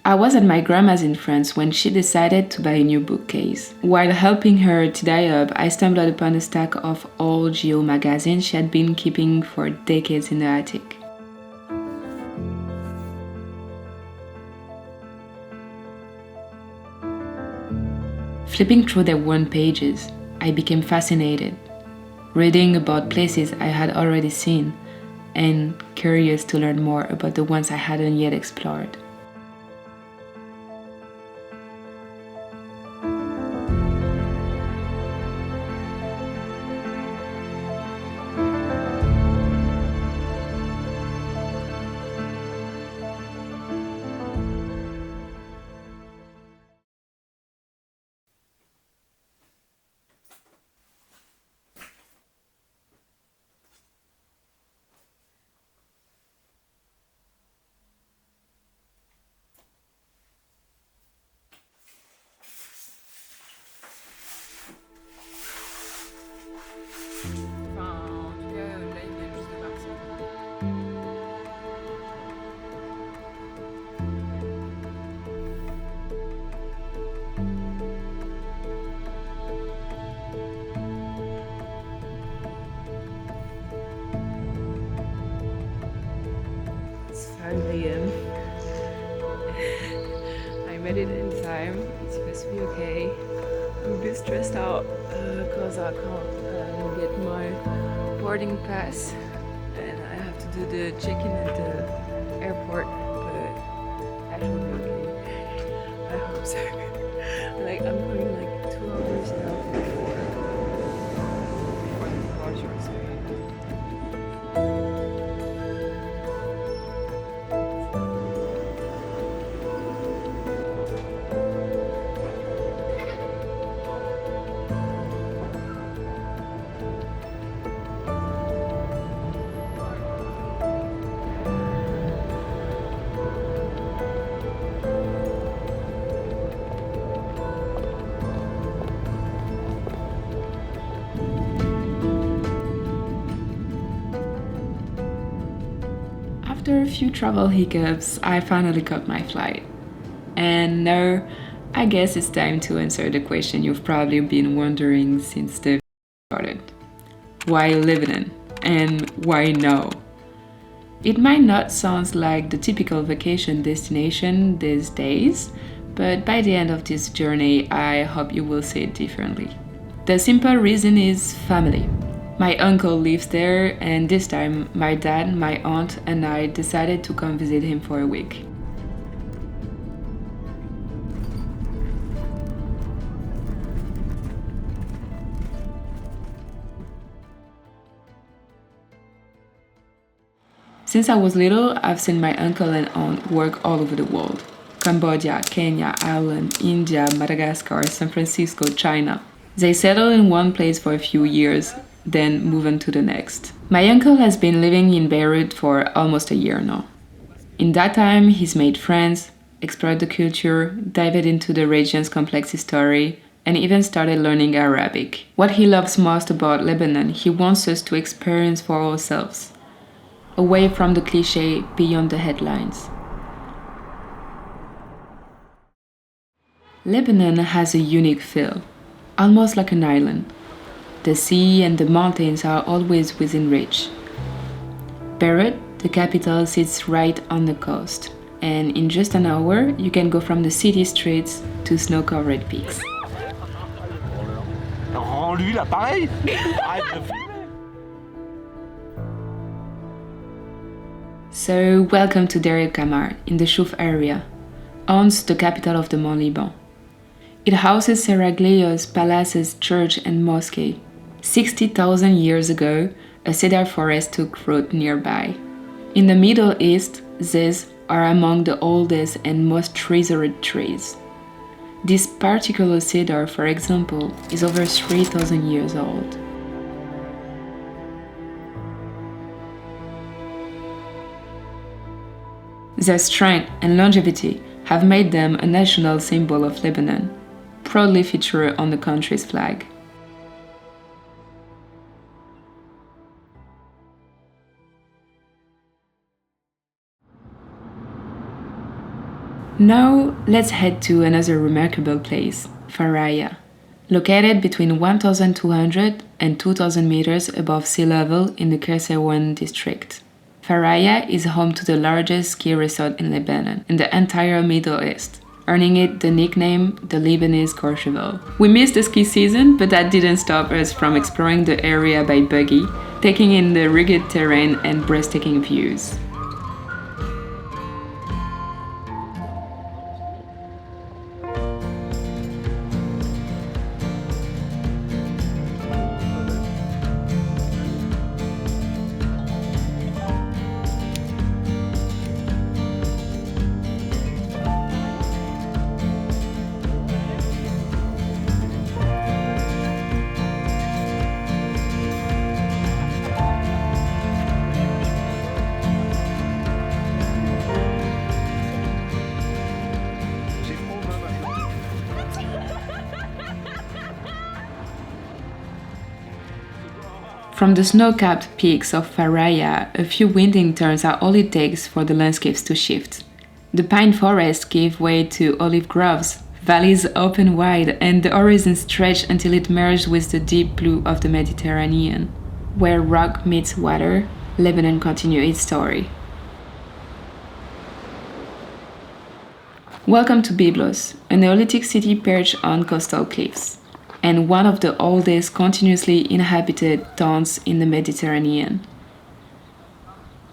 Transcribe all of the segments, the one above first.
I was at my grandma's in France when she decided to buy a new bookcase. While helping her tidy up, I stumbled upon a stack of old geo magazines she had been keeping for decades in the attic. Flipping through their worn pages, I became fascinated, reading about places I had already seen and curious to learn more about the ones I hadn't yet explored. I made it in time. It's supposed to be okay. I'm a bit stressed out because I can't get my boarding pass and I have to do the check-in at the airport, but that will be okay. I hope so. Like I'm going like 2 hours now before the departure, so. After a few travel hiccups, I finally got my flight. And now, I guess it's time to answer the question you've probably been wondering since the started. Why Lebanon? And why now? It might not sound like the typical vacation destination these days, but by the end of this journey, I hope you will see it differently. The simple reason is family. My uncle lives there, and this time my dad, my aunt, and I decided to come visit him for a week. Since I was little, I've seen my uncle and aunt work all over the world. Cambodia, Kenya, Ireland, India, Madagascar, San Francisco, China. They settle in one place for a few years, then move on to the next. My uncle has been living in Beyrouth for almost a year now. In that time, he's made friends, explored the culture, dived into the region's complex history, and even started learning Arabic. What he loves most about Lebanon, he wants us to experience for ourselves, away from the cliché, beyond the headlines. Lebanon has a unique feel, almost like an island. The sea and the mountains are always within reach. Beirut, the capital, sits right on the coast, and in just an hour, you can go from the city streets to snow-covered peaks. Rends-lui l'appareil! So, welcome to Deir el-Kamar, in the Chouf area, once the capital of the Mont Liban. It houses seraglios, palaces, church, and mosque. 60,000 years ago, a cedar forest took root nearby. In the Middle East, these are among the oldest and most treasured trees. This particular cedar, for example, is over 3,000 years old. Their strength and longevity have made them a national symbol of Lebanon, proudly featured on the country's flag. Now, let's head to another remarkable place, Faraya. Located between 1,200 and 2,000 meters above sea level in the Qasserwan district. Faraya is home to the largest ski resort in Lebanon, in the entire Middle East, earning it the nickname the Lebanese Courchevel. We missed the ski season, but that didn't stop us from exploring the area by buggy, taking in the rugged terrain and breathtaking views. From the snow-capped peaks of Faraya, a few winding turns are all it takes for the landscapes to shift. The pine forest gave way to olive groves, valleys opened wide, and the horizon stretched until it merged with the deep blue of the Mediterranean. Where rock meets water, Lebanon continued its story. Welcome to Byblos, a Neolithic city perched on coastal cliffs, and one of the oldest continuously inhabited towns in the Mediterranean.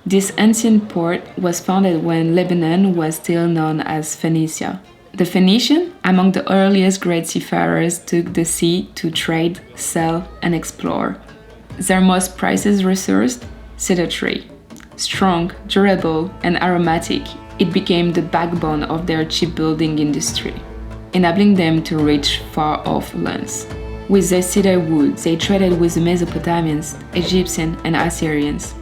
This ancient port was founded when Lebanon was still known as Phoenicia. The Phoenicians, among the earliest great seafarers, took the sea to trade, sell, and explore. Their most prized resource, cedar tree. Strong, durable, and aromatic, it became the backbone of their shipbuilding industry, enabling them to reach far-off lands. With their cedar wood, they traded with the Mesopotamians, Egyptians, and Assyrians.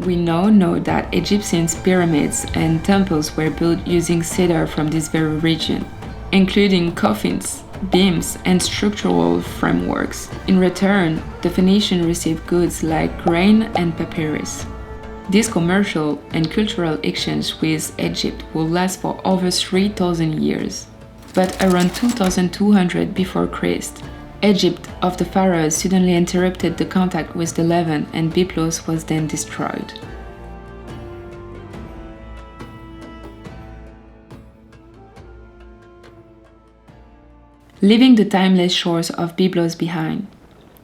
We now know that Egyptians' pyramids and temples were built using cedar from this very region, including coffins, beams, and structural frameworks. In return, the Phoenicians received goods like grain and papyrus. This commercial and cultural exchange with Egypt will last for over 3,000 years. But around 2200 before Christ, Egypt of the pharaohs suddenly interrupted the contact with the Levant and Byblos was then destroyed. Leaving the timeless shores of Byblos behind,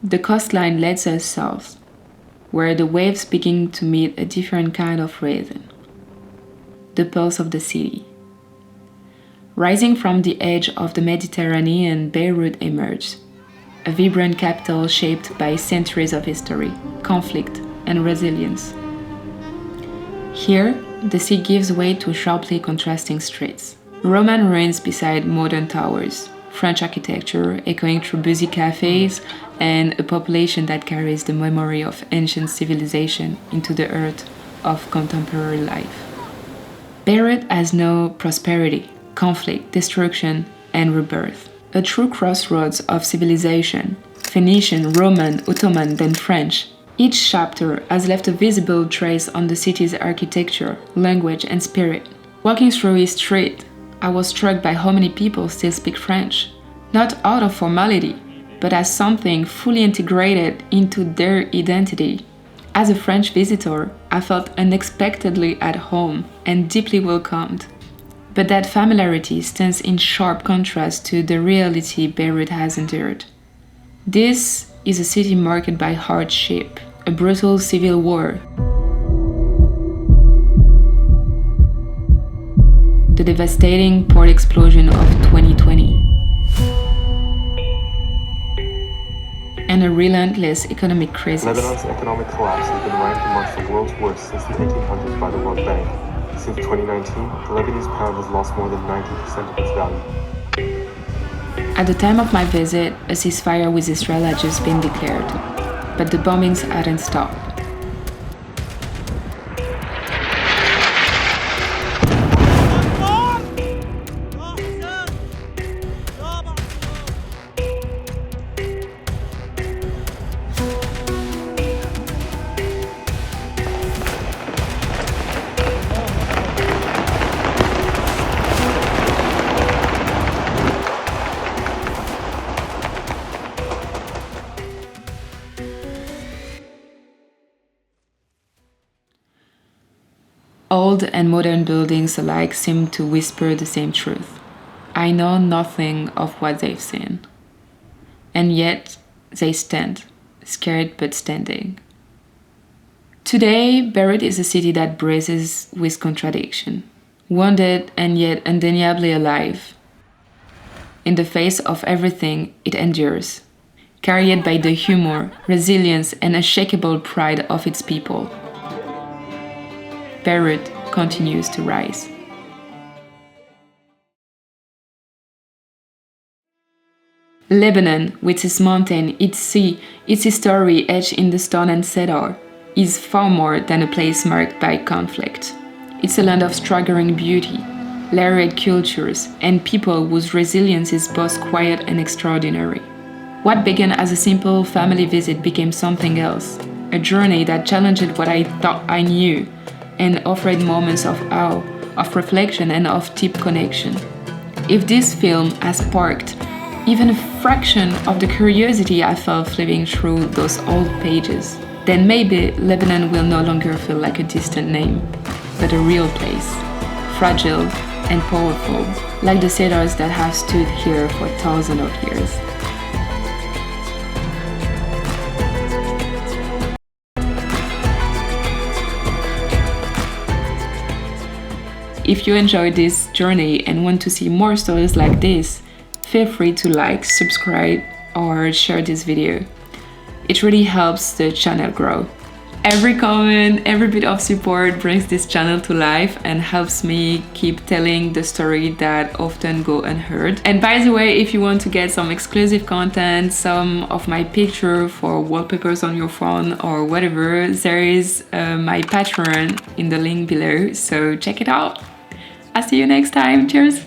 the coastline leads us south, where the waves begin to meet a different kind of rhythm, the pulse of the city. Rising from the edge of the Mediterranean, Beyrouth emerged, a vibrant capital shaped by centuries of history, conflict, and resilience. Here, the sea gives way to sharply contrasting streets, Roman ruins beside modern towers, French architecture echoing through busy cafes, and a population that carries the memory of ancient civilization into the earth of contemporary life. Beyrouth has no prosperity, conflict, destruction, and rebirth. A true crossroads of civilization, Phoenician, Roman, Ottoman, then French. Each chapter has left a visible trace on the city's architecture, language, and spirit. Walking through its street, I was struck by how many people still speak French, not out of formality, but as something fully integrated into their identity. As a French visitor, I felt unexpectedly at home and deeply welcomed. But that familiarity stands in sharp contrast to the reality Beyrouth has endured. This is a city marked by hardship, a brutal civil war, the devastating port explosion of 2020, and a relentless economic crisis. Lebanon's economic collapse has been ranked amongst the world's worst since the 1800s by the World Bank. Since 2019, the Lebanese pound has lost more than 90% of its value. At the time of my visit, a ceasefire with Israel had just been declared, but the bombings hadn't stopped. Old and modern buildings alike seem to whisper the same truth. I know nothing of what they've seen. And yet, they stand, scared but standing. Today, Beyrouth is a city that breathes with contradiction, wounded and yet undeniably alive. In the face of everything, it endures, carried by the humor, resilience, and unshakable pride of its people. Beyrouth continues to rise. Lebanon, with its mountain, its sea, its history etched in the stone and cedar, is far more than a place marked by conflict. It's a land of staggering beauty, layered cultures, and people whose resilience is both quiet and extraordinary. What began as a simple family visit became something else, a journey that challenged what I thought I knew, and offered moments of awe, of reflection, and of deep connection. If this film has sparked even a fraction of the curiosity I felt flipping through those old pages, then maybe Lebanon will no longer feel like a distant name, but a real place, fragile and powerful, like the cèdres that have stood here for thousands of years. If you enjoyed this journey and want to see more stories like this, feel free to like, subscribe, or share this video. It really helps the channel grow. Every comment, every bit of support brings this channel to life and helps me keep telling the story that often go unheard. And by the way, if you want to get some exclusive content, some of my picture for wallpapers on your phone or whatever, there is my Patreon in the link below, so check it out. I'll see you next time. Cheers!